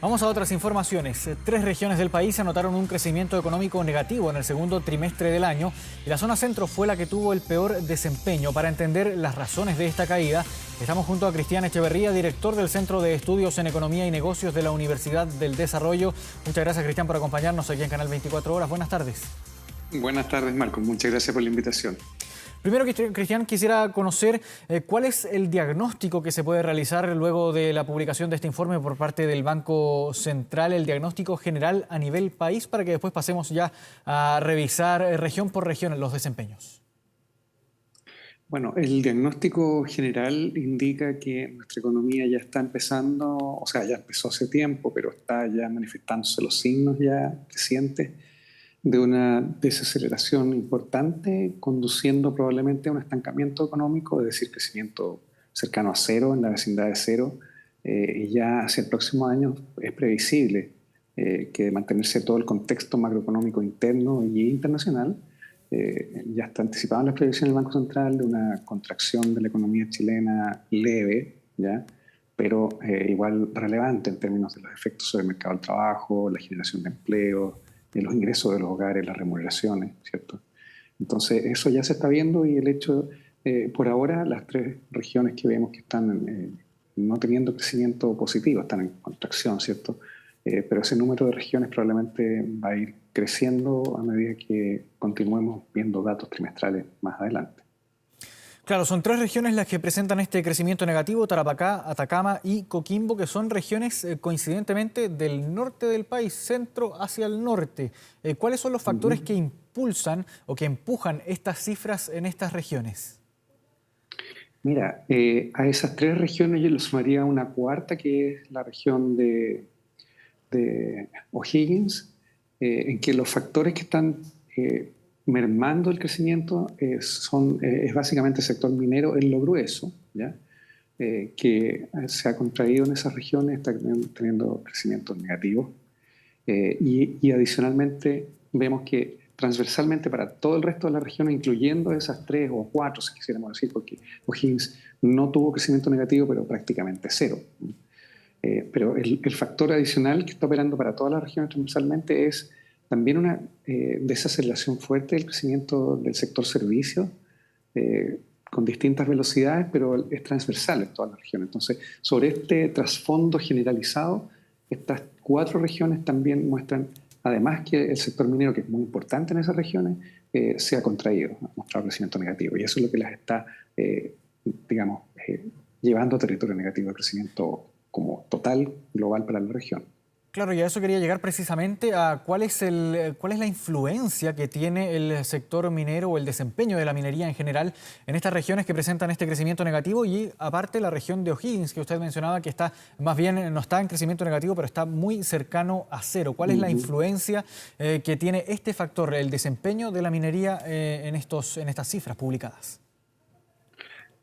Vamos a otras informaciones. Tres regiones del país anotaron un crecimiento económico negativo en el segundo trimestre del año y la zona centro fue la que tuvo el peor desempeño. Para entender las razones de esta caída, estamos junto a Cristian Echeverría, director del Centro de Estudios en Economía y Negocios de la Universidad del Desarrollo. Muchas gracias, Cristian, por acompañarnos aquí en Canal 24 Horas. Buenas tardes. Buenas tardes, Marco. Muchas gracias por la invitación. Primero, Cristian, quisiera conocer cuál es el diagnóstico que se puede realizar luego de la publicación de este informe por parte del Banco Central, el diagnóstico general a nivel país, para que después pasemos ya a revisar región por región los desempeños. Bueno, el diagnóstico general indica que nuestra economía ya está empezando, o sea, ya empezó hace tiempo, pero está ya manifestándose los signos ya crecientes de una desaceleración importante, conduciendo probablemente a un estancamiento económico, es decir, crecimiento cercano a cero, en la vecindad de cero, y ya hacia el próximo año es previsible que de mantenerse todo el contexto macroeconómico interno y internacional, ya está anticipado en las previsiones del Banco Central de una contracción de la economía chilena leve, ¿ya? Pero igual relevante en términos de los efectos sobre el mercado del trabajo, la generación de empleo, los ingresos de los hogares, las remuneraciones, ¿cierto? Entonces, eso ya se está viendo y el hecho, por ahora, las tres regiones que vemos que están no teniendo crecimiento positivo, están en contracción, ¿cierto? Pero ese número de regiones probablemente va a ir creciendo a medida que continuemos viendo datos trimestrales más adelante. Claro, son tres regiones las que presentan este crecimiento negativo: Tarapacá, Atacama y Coquimbo, que son regiones coincidentemente del norte del país, centro hacia el norte. ¿Cuáles son los factores que impulsan o que empujan estas cifras en estas regiones? Mira, a esas tres regiones yo le sumaría una cuarta, que es la región de O'Higgins, en que los factores que están mermando el crecimiento es básicamente el sector minero en lo grueso, ¿ya? Que se ha contraído en esas regiones, está teniendo crecimientos negativos. Y adicionalmente vemos que transversalmente para todo el resto de las regiones, incluyendo esas tres o cuatro, si quisiéramos decir, porque O'Higgins no tuvo crecimiento negativo, pero prácticamente cero. Pero el factor adicional que está operando para todas las regiones transversalmente es también una desaceleración fuerte del crecimiento del sector servicios, con distintas velocidades, pero es transversal en todas las regiones. Entonces, sobre este trasfondo generalizado, estas cuatro regiones también muestran, además que el sector minero, que es muy importante en esas regiones, se ha contraído, ha mostrado crecimiento negativo. Y eso es lo que las está, llevando a territorio negativo de crecimiento como total global para la región. Claro, y a eso quería llegar precisamente a cuál es la influencia que tiene el sector minero o el desempeño de la minería en general en estas regiones que presentan este crecimiento negativo, y aparte la región de O'Higgins, que usted mencionaba que está, más bien no está en crecimiento negativo, pero está muy cercano a cero. ¿Cuál es la influencia que tiene este factor, el desempeño de la minería en estas cifras publicadas?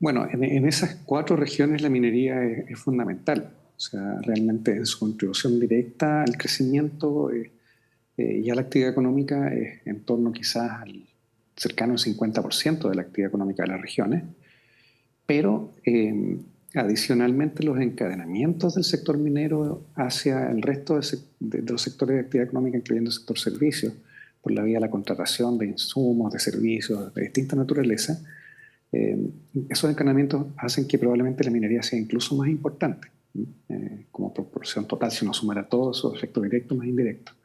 Bueno, en esas cuatro regiones la minería es fundamental. O sea, realmente en su contribución directa al crecimiento y a la actividad económica es en torno quizás al cercano al 50% de la actividad económica de las regiones. Pero adicionalmente los encadenamientos del sector minero hacia el resto de los sectores de actividad económica, incluyendo el sector servicios, por la vía de la contratación de insumos, de servicios de distinta naturaleza, esos encadenamientos hacen que probablemente la minería sea incluso más importante, como proporción total, si uno sumara todos esos efectos directos más indirectos.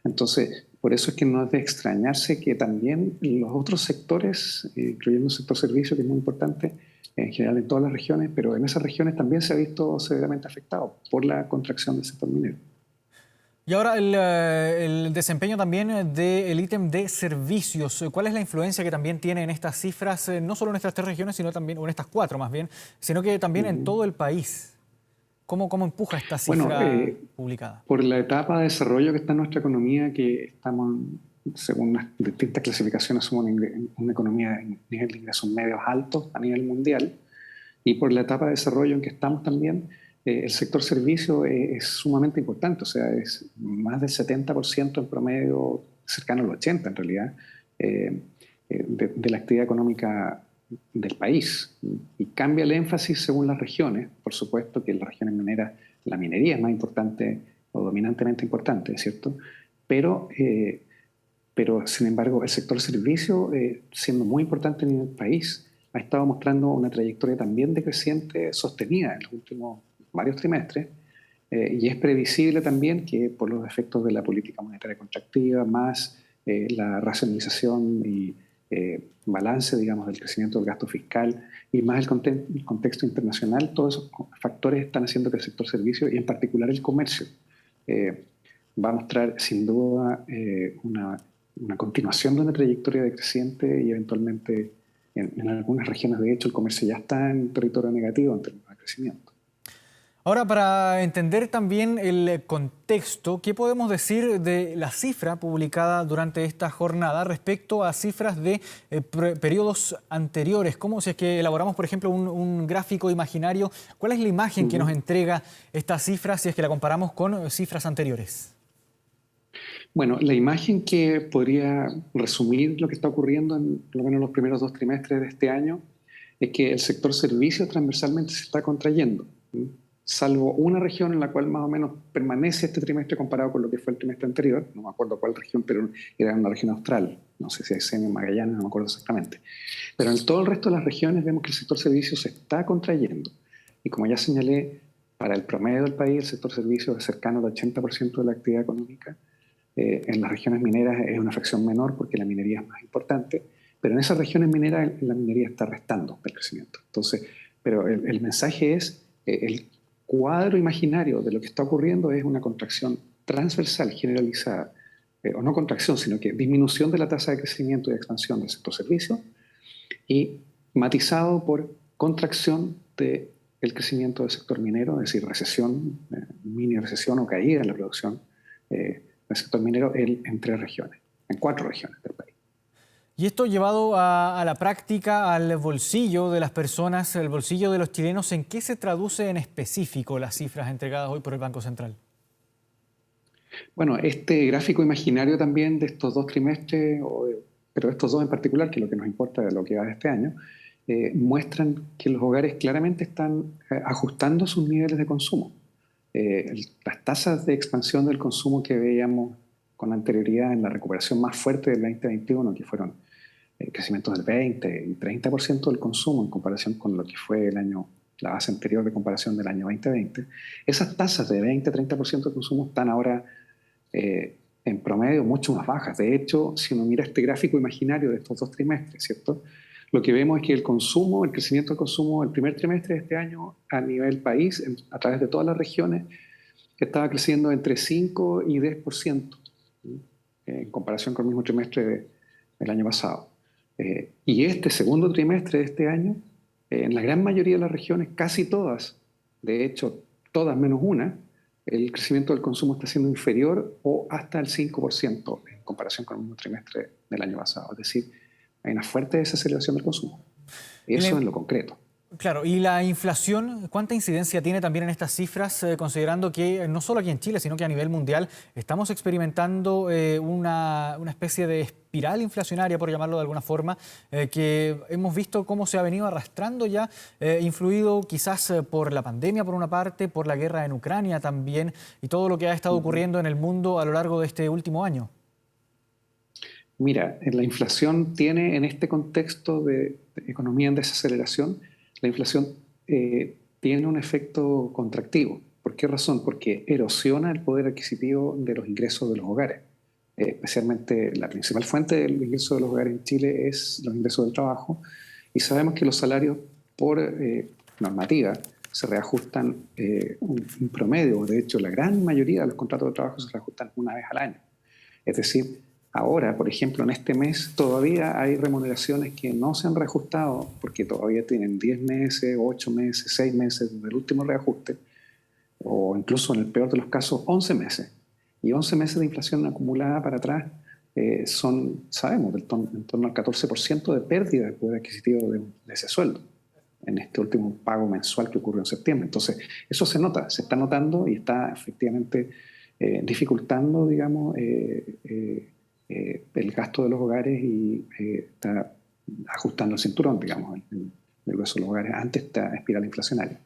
Entonces, por eso es que no es de extrañarse que también los otros sectores, incluyendo el sector servicio, que es muy importante en general en todas las regiones, pero en esas regiones también se ha visto severamente afectado por la contracción del sector minero. Y ahora el desempeño también del ítem de servicios. ¿Cuál es la influencia que también tiene en estas cifras, no solo en estas tres regiones, sino también, o en estas cuatro más bien, sino que también en todo el país? ¿Cómo empuja esta Bueno, cifra publicada? por la etapa de desarrollo que está en nuestra economía, que estamos, según las distintas clasificaciones, somos una economía de nivel de ingresos medios altos a nivel mundial, y por la etapa de desarrollo en que estamos también, el sector servicio es sumamente importante, o sea, es más del 70% en promedio, cercano al 80% en realidad, de la actividad económica del país. Y cambia el énfasis según las regiones. Por supuesto que en las regiones mineras la minería es más importante dominantemente importante, ¿cierto? Pero, sin embargo, el sector servicio, siendo muy importante en el país, ha estado mostrando una trayectoria también decreciente sostenida en los últimos varios trimestres, y es previsible también que por los efectos de la política monetaria contractiva, más la racionalización y balance, digamos, del crecimiento del gasto fiscal y más el contexto internacional, todos esos factores están haciendo que el sector servicio y en particular el comercio eh, va a mostrar sin duda una continuación de una trayectoria decreciente y eventualmente en algunas regiones, de hecho, el comercio ya está en territorio negativo en términos de crecimiento. Ahora, para entender también el contexto, ¿qué podemos decir de la cifra publicada durante esta jornada respecto a cifras de periodos anteriores? ¿Cómo, si es que elaboramos, por ejemplo, un gráfico imaginario, cuál es la imagen que nos entrega esta cifra si es que la comparamos con cifras anteriores? Bueno, la imagen que podría resumir lo que está ocurriendo en por lo menos los primeros 2 trimestres de este año es que el sector servicios transversalmente se está contrayendo, ¿sí? Salvo una región en la cual más o menos permanece este trimestre comparado con lo que fue el trimestre anterior, no me acuerdo cuál región, pero era una región austral, no sé si es en Magallanes, no me acuerdo exactamente. Pero en todo el resto de las regiones vemos que el sector servicios se está contrayendo. Y como ya señalé, para el promedio del país el sector servicios es cercano al 80% de la actividad económica. En las regiones mineras es una fracción menor porque la minería es más importante, pero en esas regiones mineras la minería está restando del crecimiento. Entonces, pero el mensaje es, el cuadro imaginario de lo que está ocurriendo es una contracción transversal, generalizada, o no contracción, sino que disminución de la tasa de crecimiento y de expansión del sector servicio y matizado por contracción del crecimiento del sector minero, es decir, recesión, mini recesión o caída en la producción del sector minero en 3 regiones, en 4 regiones del país. Y esto llevado a la práctica, al bolsillo de las personas, al bolsillo de los chilenos, ¿en qué se traduce en específico las cifras entregadas hoy por el Banco Central? Bueno, este gráfico imaginario también de estos 2 trimestres, pero estos dos en particular, que es lo que nos importa de lo que va de este año, muestran que los hogares claramente están ajustando sus niveles de consumo. Las tasas de expansión del consumo que veíamos con anterioridad en la recuperación más fuerte del 2021, que fueron crecimientos del 20 y 30% del consumo en comparación con lo que fue la base anterior de comparación del año 2020, esas tasas de 20-30% de consumo están ahora en promedio mucho más bajas. De hecho, si uno mira este gráfico imaginario de estos 2 trimestres, ¿cierto? Lo que vemos es que el consumo, el crecimiento del consumo el primer trimestre de este año a nivel país, a través de todas las regiones, estaba creciendo entre 5 y 10%, ¿sí? En comparación con el mismo trimestre del año pasado. Y este segundo trimestre de este año, en la gran mayoría de las regiones, casi todas, de hecho, todas menos una, el crecimiento del consumo está siendo inferior o hasta el 5% en comparación con el mismo trimestre del año pasado. Es decir, hay una fuerte desaceleración del consumo. Eso en lo concreto. Claro, y la inflación, ¿cuánta incidencia tiene también en estas cifras, considerando que no solo aquí en Chile, sino que a nivel mundial estamos experimentando una especie de espiral inflacionaria, por llamarlo de alguna forma, que hemos visto cómo se ha venido arrastrando ya, influido quizás por la pandemia por una parte, por la guerra en Ucrania también, y todo lo que ha estado ocurriendo en el mundo a lo largo de este último año? Mira, la inflación tiene en este contexto de economía en desaceleración, la inflación tiene un efecto contractivo. ¿Por qué razón? Porque erosiona el poder adquisitivo de los ingresos de los hogares. Especialmente la principal fuente del ingreso de los hogares en Chile es los ingresos del trabajo, y sabemos que los salarios por normativa se reajustan un promedio. De hecho, la gran mayoría de los contratos de trabajo se reajustan una vez al año. Es decir, ahora, por ejemplo, en este mes todavía hay remuneraciones que no se han reajustado porque todavía tienen 10 meses, 8 meses, 6 meses desde el último reajuste, o incluso en el peor de los casos, 11 meses. Y 11 meses de inflación acumulada para atrás sabemos, en torno al 14% de pérdida de poder adquisitivo de ese sueldo en este último pago mensual que ocurrió en septiembre. Entonces, eso se nota, se está notando y está efectivamente dificultando, digamos, el gasto de los hogares y está ajustando el cinturón, digamos, el grueso de los hogares ante esta espiral inflacionaria.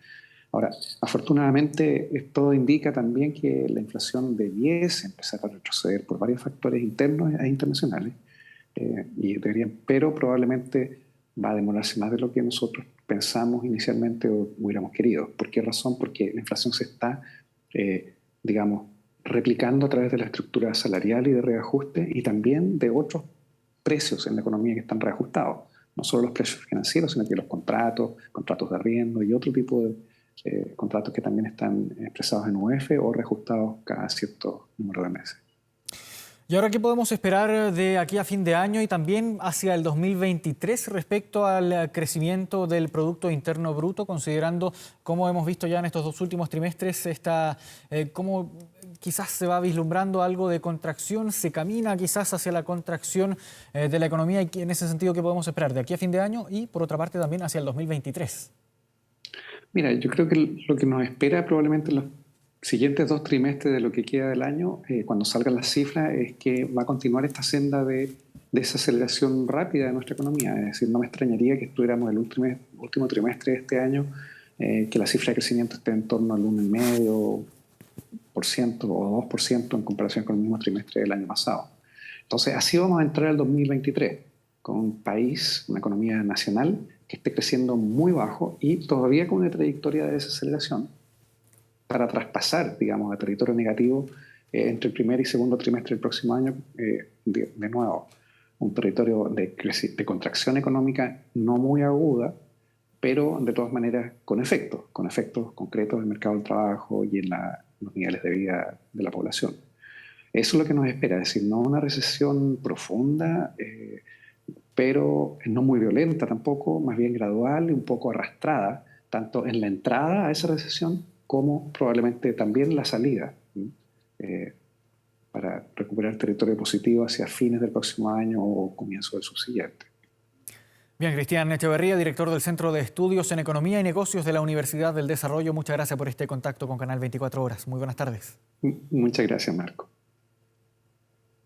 Ahora, afortunadamente, esto indica también que la inflación debiese empezar a retroceder por varios factores internos e internacionales, pero probablemente va a demorarse más de lo que nosotros pensamos inicialmente o hubiéramos querido. ¿Por qué razón? Porque la inflación se está, digamos, replicando a través de la estructura salarial y de reajuste y también de otros precios en la economía que están reajustados. No solo los precios financieros, sino que los contratos de arriendo y otro tipo de contratos que también están expresados en UF o reajustados cada cierto número de meses. ¿Y ahora qué podemos esperar de aquí a fin de año y también hacia el 2023 respecto al crecimiento del Producto Interno Bruto, considerando cómo hemos visto ya en estos 2 últimos trimestres, cómo quizás se va vislumbrando algo de contracción, se camina quizás hacia la contracción de la economía y en ese sentido qué podemos esperar de aquí a fin de año y por otra parte también hacia el 2023? Mira, yo creo que lo que nos espera probablemente en los siguientes 2 trimestres de lo que queda del año, cuando salgan las cifras, es que va a continuar esta senda de desaceleración rápida de nuestra economía. Es decir, no me extrañaría que estuviéramos el último trimestre de este año, que la cifra de crecimiento esté en torno al 1,5% o 2% en comparación con el mismo trimestre del año pasado. Entonces, así vamos a entrar al 2023, con un país, una economía nacional que esté creciendo muy bajo y todavía con una trayectoria de desaceleración para traspasar, digamos, a territorio negativo entre el primer y segundo trimestre del próximo año, de nuevo, un territorio de contracción económica no muy aguda, pero de todas maneras con efectos concretos en el mercado del trabajo y en los niveles de vida de la población. Eso es lo que nos espera, es decir, no una recesión profunda, pero no muy violenta tampoco, más bien gradual y un poco arrastrada, tanto en la entrada a esa recesión como probablemente también la salida, para recuperar territorio positivo hacia fines del próximo año o comienzo del subsiguiente. Bien, Cristian Echeverría, director del Centro de Estudios en Economía y Negocios de la Universidad del Desarrollo, muchas gracias por este contacto con Canal 24 Horas. Muy buenas tardes. Muchas gracias, Marco.